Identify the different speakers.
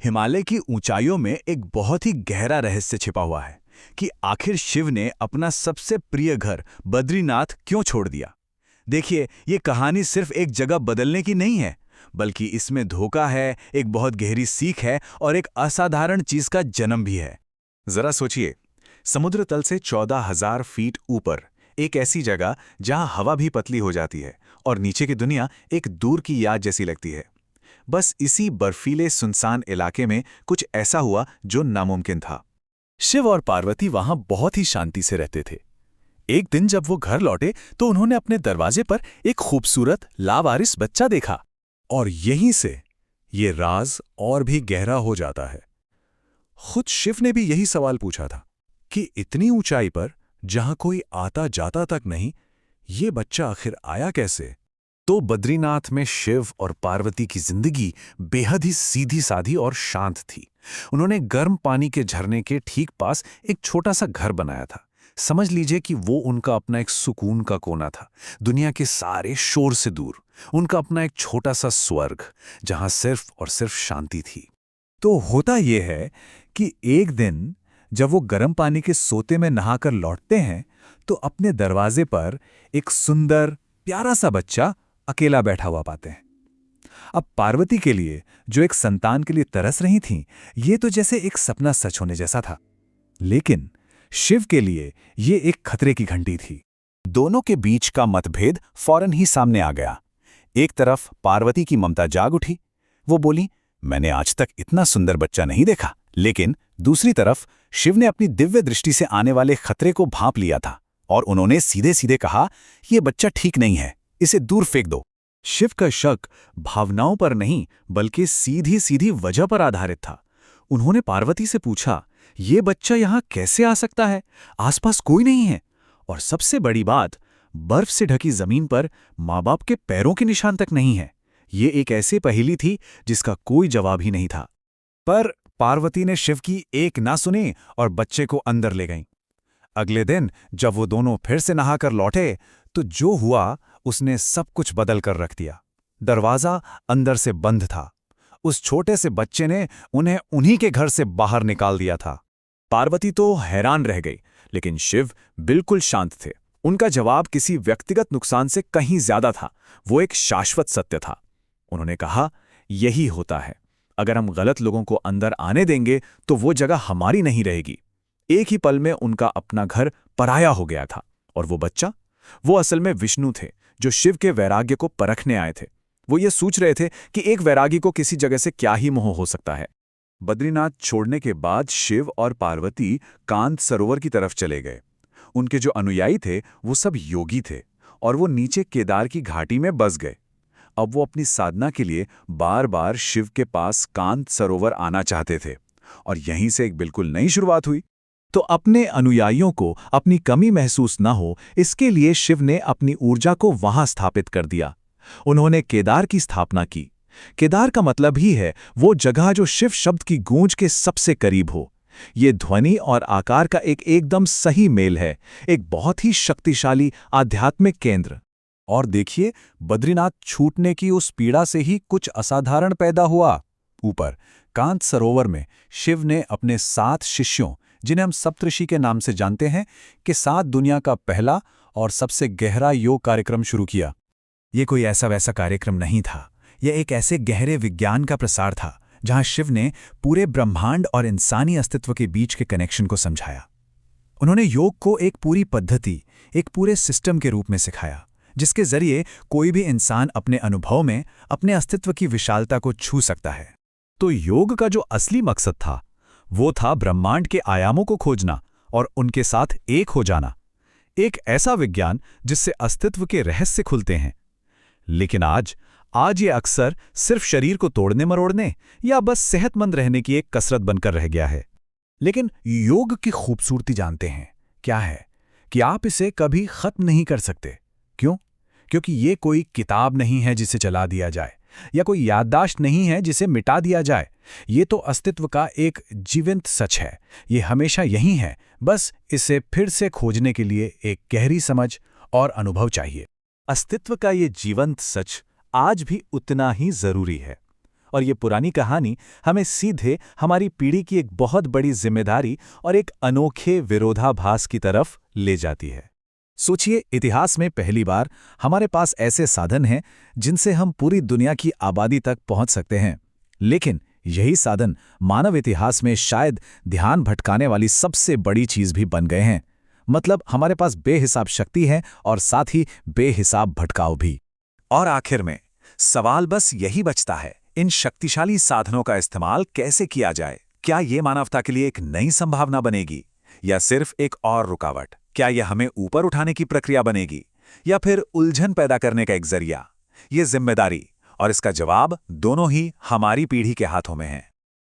Speaker 1: हिमालय की ऊंचाइयों में एक बहुत ही गहरा रहस्य छिपा हुआ है कि आखिर शिव ने अपना सबसे प्रिय घर बद्रीनाथ क्यों छोड़ दिया। देखिए, ये कहानी सिर्फ एक जगह बदलने की नहीं है, बल्कि इसमें धोखा है, एक बहुत गहरी सीख है और एक असाधारण चीज का जन्म भी है।
Speaker 2: जरा सोचिए, समुद्र तल से 14,000 फीट ऊपर एक ऐसी जगह जहां हवा भी पतली हो जाती है और नीचे की दुनिया एक दूर की याद जैसी लगती है। बस इसी बर्फीले सुनसान इलाके में कुछ ऐसा हुआ जो नामुमकिन था। शिव और पार्वती वहां बहुत ही शांति से रहते थे। एक दिन जब वो घर लौटे तो उन्होंने अपने दरवाजे पर एक खूबसूरत लावारिस बच्चा देखा। और यहीं से ये राज और भी गहरा हो जाता है। खुद शिव ने भी यही सवाल पूछा था कि इतनी ऊंचाई पर जहां कोई आता जाता तक नहीं, ये बच्चा आखिर आया कैसे? तो बद्रीनाथ में शिव और पार्वती की जिंदगी बेहद ही सीधी साधी और शांत थी। उन्होंने गर्म पानी के झरने के ठीक पास एक छोटा सा घर बनाया था। समझ लीजिए कि वो उनका अपना एक सुकून का कोना था, दुनिया के सारे शोर से दूर। उनका अपना एक छोटा सा स्वर्ग जहां सिर्फ और सिर्फ शांति थी।
Speaker 1: तो होता यह है कि एक दिन जब वो गर्म पानी के सोते में नहाकर लौटते हैं तो अपने दरवाजे पर एक सुंदर प्यारा सा बच्चा अकेला बैठा हुआ पाते हैं। अब पार्वती के लिए, जो एक संतान के लिए तरस रही थीं, ये तो जैसे एक सपना सच होने जैसा था। लेकिन शिव के लिए ये एक खतरे की घंटी थी।
Speaker 2: दोनों के बीच का मतभेद फौरन ही सामने आ गया। एक तरफ पार्वती की ममता जाग उठी। वो बोली, मैंने आज तक इतना सुंदर बच्चा नहीं देखा। लेकिन दूसरी तरफ शिव ने अपनी दिव्य दृष्टि से आने वाले खतरे को भांप लिया था और उन्होंने सीधे सीधे कहा, यह बच्चा ठीक नहीं है, इसे दूर फेंक दो। शिव का शक भावनाओं पर नहीं बल्कि सीधी सीधी वजह पर आधारित था। उन्होंने पार्वती से पूछा, ये बच्चा यहां कैसे आ सकता है? आसपास कोई नहीं है, और सबसे बड़ी बात, बर्फ से ढकी जमीन पर माँ बाप के पैरों के निशान तक नहीं है। ये एक ऐसी पहेली थी जिसका कोई जवाब ही नहीं था। पर पार्वती ने शिव की एक ना सुनी और बच्चे को अंदर ले गईं। अगले दिन जब वो दोनों फिर से नहाकर लौटे तो जो हुआ उसने सब कुछ बदल कर रख दिया। दरवाजा अंदर से बंद था। उस छोटे से बच्चे ने उन्हें उन्हीं के घर से बाहर निकाल दिया था। पार्वती तो हैरान रह गई, लेकिन शिव बिल्कुल शांत थे। उनका जवाब किसी व्यक्तिगत नुकसान से कहीं ज्यादा था। वो एक शाश्वत सत्य था। उन्होंने कहा, यही होता है, अगर हम गलत लोगों को अंदर आने देंगे तो वो जगह हमारी नहीं रहेगी। एक ही पल में उनका अपना घर पराया हो गया था। और वो बच्चा, वो असल में विष्णु थे, जो शिव के वैराग्य को परखने आए थे। वो ये सोच रहे थे कि एक वैरागी को किसी जगह से क्या ही मोह हो सकता है। बद्रीनाथ छोड़ने के बाद शिव और पार्वती कांत सरोवर की तरफ चले गए। उनके जो अनुयायी थे वो सब योगी थे और वो नीचे केदार की घाटी में बस गए। अब वो अपनी साधना के लिए बार बार शिव के पास कांत सरोवर आना चाहते थे, और यहीं से एक बिल्कुल नई शुरुआत हुई। तो अपने अनुयायियों को अपनी कमी महसूस न हो, इसके लिए शिव ने अपनी ऊर्जा को वहां स्थापित कर दिया। उन्होंने केदार की स्थापना की। केदार का मतलब ही है वो जगह जो शिव शब्द की गूंज के सबसे करीब हो। ये ध्वनि और आकार का एक एकदम सही मेल है, एक बहुत ही शक्तिशाली आध्यात्मिक केंद्र। और देखिए, बद्रीनाथ छूटने की उस पीड़ा से ही कुछ असाधारण पैदा हुआ। ऊपर कांत सरोवर में शिव ने अपने 7 शिष्यों, जिन्हें हम सप्तऋषि के नाम से जानते हैं, के साथ दुनिया का पहला और सबसे गहरा योग कार्यक्रम शुरू किया। ये कोई ऐसा वैसा कार्यक्रम नहीं था। यह एक ऐसे गहरे विज्ञान का प्रसार था जहां शिव ने पूरे ब्रह्मांड और इंसानी अस्तित्व के बीच के कनेक्शन को समझाया। उन्होंने योग को एक पूरी पद्धति, एक पूरे सिस्टम के रूप में सिखाया, जिसके जरिए कोई भी इंसान अपने अनुभव में अपने अस्तित्व की विशालता को छू सकता है। तो योग का जो असली मकसद था वो था ब्रह्मांड के आयामों को खोजना और उनके साथ एक हो जाना। एक ऐसा विज्ञान जिससे अस्तित्व के रहस्य खुलते हैं। लेकिन आज ये अक्सर सिर्फ शरीर को तोड़ने मरोड़ने या बस सेहतमंद रहने की एक कसरत बनकर रह गया है। लेकिन योग की खूबसूरती जानते हैं क्या है? कि आप इसे कभी खत्म नहीं कर सकते। क्यों? क्योंकि ये कोई किताब नहीं है जिसे चला दिया जाए, या कोई याददाश्त नहीं है जिसे मिटा दिया जाए। ये तो अस्तित्व का एक जीवंत सच है। ये हमेशा यही है, बस इसे फिर से खोजने के लिए एक गहरी समझ और अनुभव चाहिए। अस्तित्व का ये जीवंत सच आज भी उतना ही जरूरी है। और ये पुरानी कहानी हमें सीधे हमारी पीढ़ी की एक बहुत बड़ी जिम्मेदारी और एक अनोखे विरोधाभास की तरफ ले जाती है। सोचिए, इतिहास में पहली बार हमारे पास ऐसे साधन हैं जिनसे हम पूरी दुनिया की आबादी तक पहुंच सकते हैं, लेकिन यही साधन मानव इतिहास में शायद ध्यान भटकाने वाली सबसे बड़ी चीज भी बन गए हैं। मतलब हमारे पास बेहिसाब शक्ति है और साथ ही बेहिसाब भटकाव भी।
Speaker 1: और आखिर में सवाल बस यही बचता है, इन शक्तिशाली साधनों का इस्तेमाल कैसे किया जाए? क्या ये मानवता के लिए एक नई संभावना बनेगी या सिर्फ एक और रुकावट? क्या यह हमें ऊपर उठाने की प्रक्रिया बनेगी या फिर उलझन पैदा करने का एक जरिया? ये जिम्मेदारी और इसका जवाब दोनों ही हमारी पीढ़ी के हाथों में है।